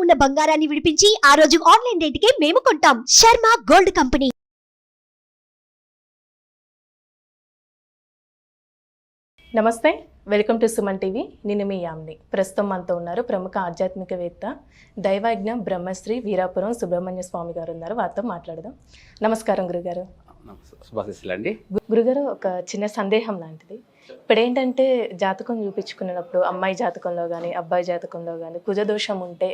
ఉన్న బంగారాన్ని విడిపించి ఆ రోజు ఆన్లైన్ రేటుకే మేము కొంటాం. Sharma gold company. నమస్తే, వెల్కమ్ టు సుమన్ టీవీ. నేను మీ యామ్ని. ప్రస్తుతం మనతో ఉన్నారు ప్రముఖ ఆధ్యాత్మికవేత్త, దైవజ్ఞ బ్రహ్మశ్రీ వీరాపురం సుబ్రహ్మణ్య స్వామి గారు ఉన్నారు. వారితో మాట్లాడదాం. నమస్కారం గురుగారు. అండి. గురుగారు, ఒక చిన్న సందేహం లాంటిది. ఇప్పుడు ఏంటంటే జాతకం చూపించుకున్నప్పుడు అమ్మాయి జాతకంలో కానీ అబ్బాయి జాతకంలో కానీ కుజదోషం ఉంటే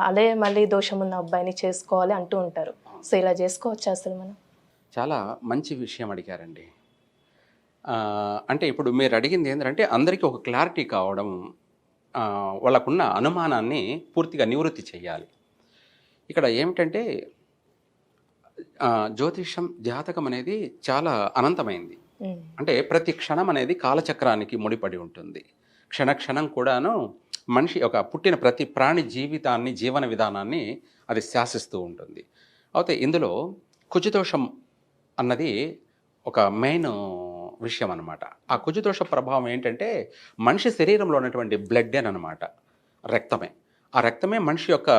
అదే మళ్ళీ దోషం ఉన్న అబ్బాయిని చేసుకోవాలి అంటూ ఉంటారు. సో ఇలా చేసుకోవచ్చు అసలు మనం? చాలా మంచి విషయం అడిగారండి. అంటే ఇప్పుడు మీరు అడిగింది ఏంటంటే అందరికీ ఒక క్లారిటీ కావడం, వాళ్ళకున్న అనుమానాన్ని పూర్తిగా నివృత్తి చేయాలి. ఇక్కడ ఏమిటంటే జ్యోతిషం, జాతకం అనేది చాలా అనంతమైంది. అంటే ప్రతి క్షణం అనేది కాలచక్రానికి ముడిపడి ఉంటుంది. క్షణం కూడాను మనిషి ఒక పుట్టిన ప్రతి ప్రాణి జీవితాన్ని, జీవన విధానాన్ని అది శాసిస్తూ ఉంటుంది. అయితే ఇందులో కుజదోషం అన్నది ఒక మెయిన్ విషయం అన్నమాట. ఆ కుజదోష ప్రభావం ఏంటంటే మనిషి శరీరంలో ఉన్నటువంటి బ్లడ్ అని అన్నమాట, రక్తమే. ఆ రక్తమే మనిషి యొక్క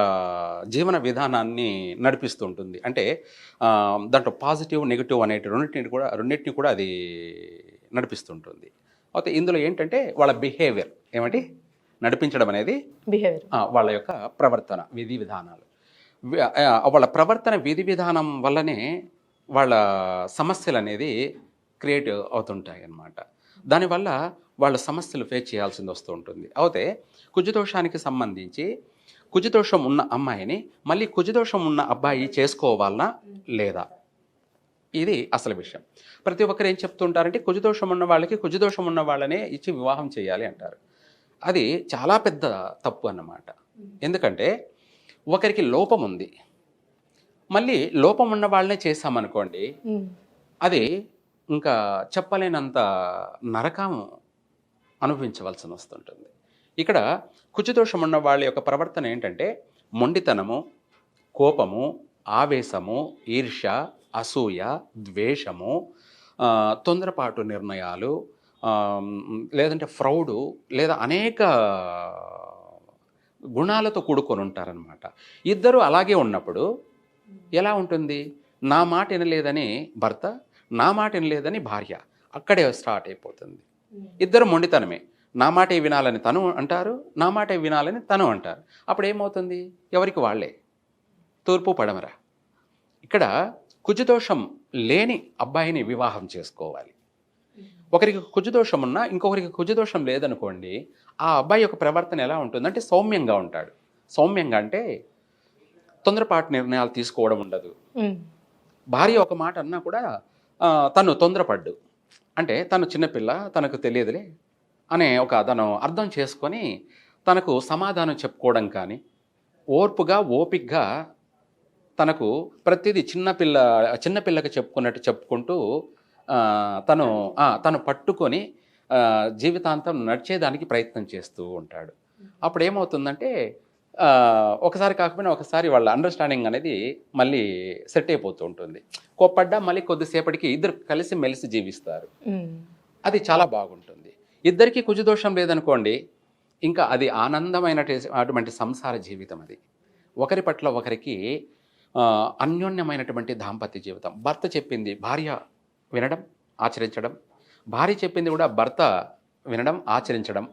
జీవన విధానాన్ని నడిపిస్తూ ఉంటుంది. అంటే దాంట్లో పాజిటివ్, నెగిటివ్ అనేటి రెండింటిని కూడా అది నడిపిస్తుంటుంది. అయితే ఇందులో ఏంటంటే వాళ్ళ బిహేవియర్ ఏమిటి నడిపించడం అనేది బిహేవియర్, వాళ్ళ యొక్క ప్రవర్తన, విధి విధానాలు. వాళ్ళ ప్రవర్తన, విధి విధానం వల్లనే వాళ్ళ సమస్యలు అనేది క్రియేట్ అవుతుంటాయి అన్నమాట. దానివల్ల వాళ్ళ సమస్యలు ఫేస్ చేయాల్సింది వస్తూ ఉంటుంది. అయితే కుజదోషానికి సంబంధించి కుజదోషం ఉన్న అమ్మాయిని మళ్ళీ కుజదోషం ఉన్న అబ్బాయి చేసుకోవాలనా లేదా, ఇది అసలు విషయం. ప్రతి ఒక్కరు ఏం చెప్తుంటారంటే కుజదోషం ఉన్న వాళ్ళకి కుజదోషం ఉన్న వాళ్ళనే ఇచ్చి వివాహం చేయాలి అంటారు. అది చాలా పెద్ద తప్పు అన్నమాట. ఎందుకంటే ఒకరికి లోపం ఉంది, మళ్ళీ లోపం ఉన్న వాళ్ళనే చేశామనుకోండి, అది ఇంకా చెప్పలేనంత నరకం అనుభవించవలసి వస్తుంటుంది. ఇక్కడ కుజదోషం ఉన్న వాళ్ళ యొక్క ప్రవర్తన ఏంటంటే మొండితనము, కోపము, ఆవేశము, ఈర్ష్య, అసూయ, ద్వేషము, తొందరపాటు నిర్ణయాలు, లేదంటే ఫ్రౌడు, లేదా అనేక గుణాలతో కూడుకొని ఉంటారనమాట. ఇద్దరు అలాగే ఉన్నప్పుడు ఎలా ఉంటుంది? నా మాట వినలేదని భర్త, నా మాట వినలేదని భార్య, అక్కడే స్టార్ట్ అయిపోతుంది. ఇద్దరు మొండితనమే. నా మాటే వినాలని తను అంటారు, నా మాటే వినాలని తను అంటారు. అప్పుడు ఏమవుతుంది? ఎవరికి వాళ్ళే, తూర్పు పడమర. ఇక్కడ కుజదోషం లేని అబ్బాయిని వివాహం చేసుకోవాలి. ఒకరికి కుజదోషం ఉన్నా ఇంకొకరికి కుజదోషం లేదనుకోండి, ఆ అబ్బాయి యొక్క ప్రవర్తన ఎలా ఉంటుందంటే సౌమ్యంగా ఉంటాడు. సౌమ్యంగా అంటే తొందరపాటు నిర్ణయాలు తీసుకోవడం ఉండదు. భార్య ఒక మాట అన్నా కూడా తను తొందరపడ్డు, అంటే తను చిన్నపిల్ల, తనకు తెలియదులే అనే తను అర్థం చేసుకొని తనకు సమాధానం చెప్పుకోవడం కానీ, ఓపికగా తనకు ప్రతిదీ చిన్నపిల్లకి చెప్పుకున్నట్టు చెప్పుకుంటూ తను పట్టుకొని జీవితాంతం నడిచేదానికి ప్రయత్నం చేస్తూ ఉంటాడు. అప్పుడు ఏమవుతుందంటే ఒకసారి కాకపోయినా ఒకసారి వాళ్ళ అండర్స్టాండింగ్ అనేది మళ్ళీ సెట్ అయిపోతూ ఉంటుంది. కోప్పడ్డా మళ్ళీ కొద్దిసేపటికి ఇద్దరు కలిసి మెలిసి జీవిస్తారు. అది చాలా బాగుంటుంది. ఇద్దరికి కుజదోషం లేదనుకోండి, ఇంకా అది ఆనందమైనటువంటి సంసార జీవితం. అది ఒకరి పట్ల ఒకరికి అన్యోన్యమైనటువంటి దాంపత్య జీవితం. భర్త చెప్పింది భార్య వినడం, ఆచరించడం, భార్య చెప్పింది కూడా భర్త వినడం, ఆచరించడం.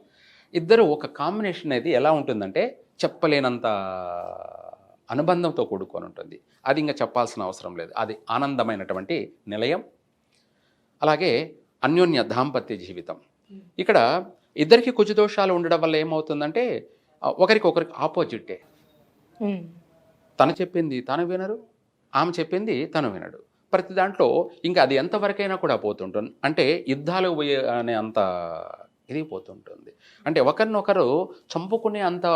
ఇద్దరు ఒక కాంబినేషన్ అనేది ఎలా ఉంటుందంటే చెప్పలేనంత అనుబంధంతో కూడుకొని ఉంటుంది. అది ఇంకా చెప్పాల్సిన అవసరం లేదు. అది ఆనందమైనటువంటి నిలయం. అలాగే అన్యోన్య దాంపత్య జీవితం. ఇక్కడ ఇద్దరికి కుజదోషాలు ఉండడం వల్ల ఏమవుతుందంటే ఒకరికి ఆపోజిటే. తను చెప్పింది తను వినరు, ఆమె చెప్పింది తను వినడు. ప్రతి దాంట్లో ఇంకా అది ఎంతవరకైనా కూడా పోతుంటుంది. అంటే యుద్ధాలు అనే అంత ఇది పోతుంటుంది. అంటే ఒకరినొకరు చంపుకునే అంత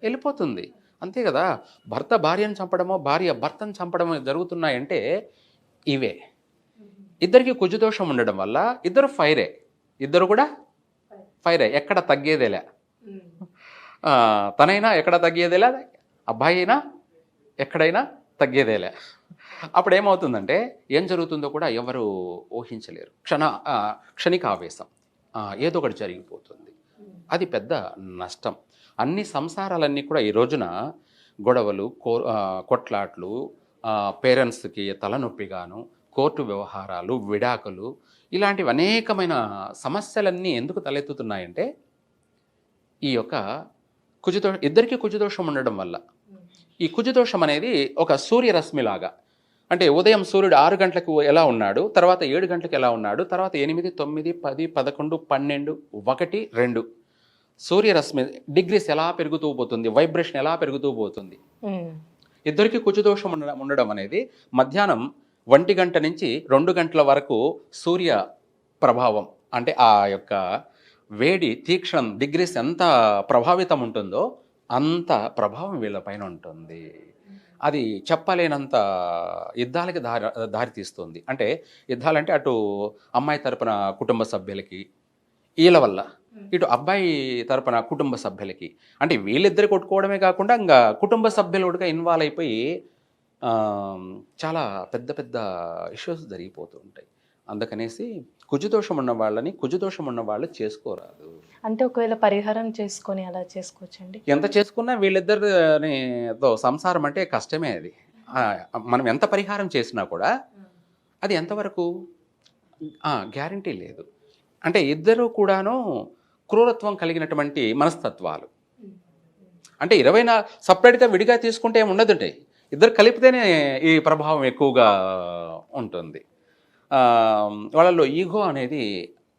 వెళ్ళిపోతుంది. అంతే కదా, భర్త భార్యను చంపడమో, భార్య భర్తను చంపడమో జరుగుతున్నాయంటే ఇవే. ఇద్దరికి కుజదోషం ఉండడం వల్ల ఇద్దరు కూడా ఫైరే, ఎక్కడ తగ్గేదేలే. తనైనా ఎక్కడ తగ్గేదేలే, అబ్బాయి అయినా ఎక్కడైనా తగ్గేదేలే. అప్పుడు ఏమవుతుందంటే ఏం జరుగుతుందో కూడా ఎవరు ఊహించలేరు. క్షణిక ఆవేశం, ఏదో ఒకటి జరిగిపోతుంది. అది పెద్ద నష్టం. అన్ని సంసారాలన్నీ కూడా ఈ రోజున గొడవలు, కొట్లాట్లు, పేరెంట్స్కి తలనొప్పిగాను, కోర్టు వ్యవహారాలు, విడాకులు, ఇలాంటివి అనేకమైన సమస్యలన్నీ ఎందుకు తలెత్తుతున్నాయంటే ఈ యొక్క ఇద్దరికీ కుజదోషం ఉండడం వల్ల. ఈ కుజదోషం అనేది ఒక సూర్యరశ్మిలాగా, అంటే ఉదయం సూర్యుడు 6 గంటలకు ఎలా ఉన్నాడు, తర్వాత 7 గంటలకు ఎలా ఉన్నాడు, తర్వాత 8, 9, 10, 11, 12, 1, 2 సూర్యరశ్మి డిగ్రీస్ ఎలా పెరుగుతూ పోతుంది, వైబ్రేషన్ ఎలా పెరుగుతూ పోతుంది. ఇద్దరికి కుజదోషం ఉండడం అనేది మధ్యాహ్నం 1 గంట నుంచి 2 గంటల వరకు సూర్య ప్రభావం, అంటే ఆ యొక్క వేడి తీక్షణం డిగ్రీస్ ఎంత ప్రభావితం ఉంటుందో అంత ప్రభావం వీళ్ళపైన ఉంటుంది. అది చెప్పలేనంత యుద్ధాలకి దారితీస్తుంది. అంటే యుద్ధాలంటే అటు అమ్మాయి తరపున కుటుంబ సభ్యులకి వీళ్ళ వల్ల, ఇటు అబ్బాయి తరపున కుటుంబ సభ్యులకి, అంటే వీళ్ళిద్దరు కొట్టుకోవడమే కాకుండా ఇంకా కుటుంబ సభ్యులు కూడా ఇన్వాల్వ్ అయిపోయి చాలా పెద్ద పెద్ద ఇష్యూస్ జరిగిపోతూ ఉంటాయి. అందుకనేసి కుజదోషం ఉన్న వాళ్ళని కుజదోషం ఉన్న వాళ్ళు చేసుకోరాదు. అంటే ఒకవేళ పరిహారం చేసుకొని అలా చేసుకోవచ్చండి? ఎంత చేసుకున్నా వీళ్ళిద్దరితో సంసారం అంటే కష్టమే. అది మనం ఎంత పరిహారం చేసినా కూడా అది ఎంతవరకు గ్యారంటీ లేదు. అంటే ఇద్దరు కూడాను క్రూరత్వం కలిగినటువంటి మనస్తత్వాలు. అంటే 24 సపరేట్గా విడిగా తీసుకుంటే ఏమి ఉండదుంటాయి, ఇద్దరు కలిపితేనే ఈ ప్రభావం ఎక్కువగా ఉంటుంది. వాళ్ళలో ఈగో అనేది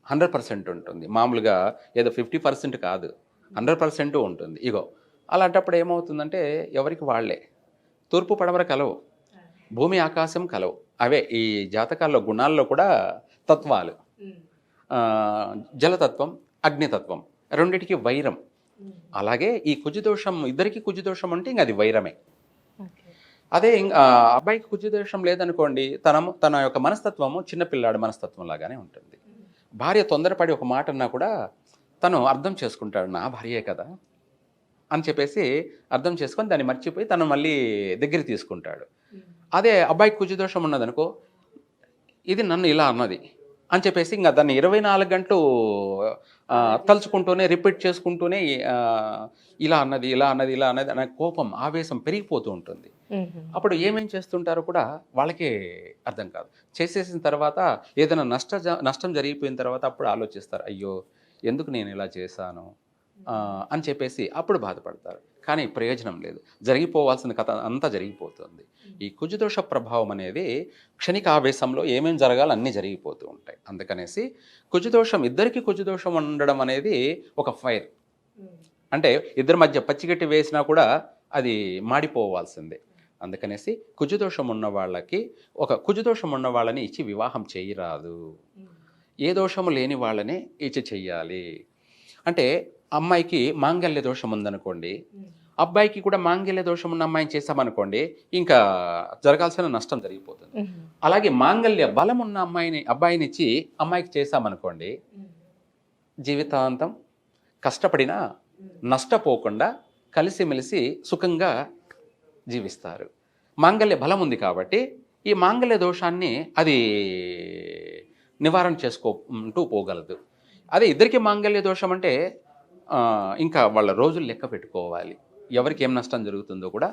100% ఉంటుంది. మామూలుగా ఏదో 50% కాదు, 100% ఉంటుంది ఈగో. అలాంటప్పుడు ఏమవుతుందంటే ఎవరికి వాళ్ళే. తూర్పు పడమర కలవు, భూమి ఆకాశం కలవు. అవే ఈ జాతకాల్లో గుణాల్లో కూడా తత్వాలు. జలతత్వం, అగ్నితత్వం, రెండిటికి వైరం. అలాగే ఈ కుజదోషం, ఇద్దరికి కుజదోషం అంటే ఇంక అది వైరమే. అదే అబ్బాయికి కుజదోషం లేదనుకోండి, తన యొక్క మనస్తత్వము చిన్నపిల్లాడి మనస్తత్వం లాగానే ఉంటుంది. భార్య తొందరపడి ఒక మాట అన్నా కూడా తను అర్థం చేసుకుంటాడు, నా భార్యే కదా అని చెప్పేసి అర్థం చేసుకొని దాన్ని మర్చిపోయి తను మళ్ళీ దగ్గర తీసుకుంటాడు. అదే అబ్బాయికి కుజదోషం ఉన్నదనుకో, ఇది నన్ను ఇలా అన్నది అని చెప్పేసి ఇంకా దాన్ని 24 గంటలు తలుచుకుంటూనే రిపీట్ చేసుకుంటూనే ఇలా అన్నది ఇలా అన్నది ఇలా అన్నది అనే కోపం, ఆవేశం పెరిగిపోతూ ఉంటుంది. అప్పుడు ఏమేం చేస్తుంటారో కూడా వాళ్ళకే అర్థం కాదు. చేసేసిన తర్వాత ఏదైనా నష్టం జరిగిపోయిన తర్వాత అప్పుడు ఆలోచిస్తారు, అయ్యో ఎందుకు నేను ఇలా చేశాను అని చెప్పేసి అప్పుడు బాధపడతారు. కానీ ప్రయోజనం లేదు, జరిగిపోవాల్సిన కథ అంతా జరిగిపోతుంది. ఈ కుజదోష ప్రభావం అనేది క్షణిక ఆవేశంలో ఏమేం జరగాలో అన్నీ జరిగిపోతూ ఉంటాయి. అందుకనేసి కుజదోషం, ఇద్దరికి కుజదోషం ఉండడం అనేది ఒక ఫైర్. అంటే ఇద్దరి మధ్య పచ్చిగట్టి వేసినా కూడా అది మాడిపోవాల్సిందే. అందుకనేసి కుజదోషం ఉన్న వాళ్ళకి, ఒక కుజదోషం ఉన్న వాళ్ళని ఇచ్చి వివాహం చేయరాదు. ఏ దోషము లేని వాళ్ళనే ఇచ్చి చెయ్యాలి. అంటే అమ్మాయికి మాంగళ్య దోషం ఉందనుకోండి, అబ్బాయికి కూడా మాంగళ్య దోషం ఉన్న అమ్మాయిని చేసామనుకోండి, ఇంకా జరగాల్సిన నష్టం జరిగిపోతుంది. అలాగే మాంగళ్య బలం ఉన్న అబ్బాయిని ఇచ్చి అమ్మాయికి చేసామనుకోండి, జీవితాంతం కష్టపడినా నష్టపోకుండా కలిసిమెలిసి సుఖంగా జీవిస్తారు. మాంగళ్య బలం ఉంది కాబట్టి ఈ మాంగళ్య దోషాన్ని అది నివారణ చేసుకుంటూ పోగలదు. అదే ఇద్దరికి మాంగళ్య దోషం అంటే ఇంకా వాళ్ళ రోజులు లెక్క పెట్టుకోవాలి, ఎవరికి ఏం నష్టం జరుగుతుందో కూడా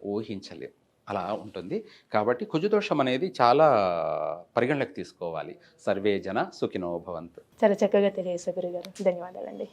ఊహించలేదు, అలా ఉంటుంది. కాబట్టి కుజదోషం అనేది చాలా పరిగణలోకి తీసుకోవాలి. సర్వే జన సుఖినో భవంతు. చాలా చక్కగా తెలియజేశారు గురుగారు, ధన్యవాదాలండి.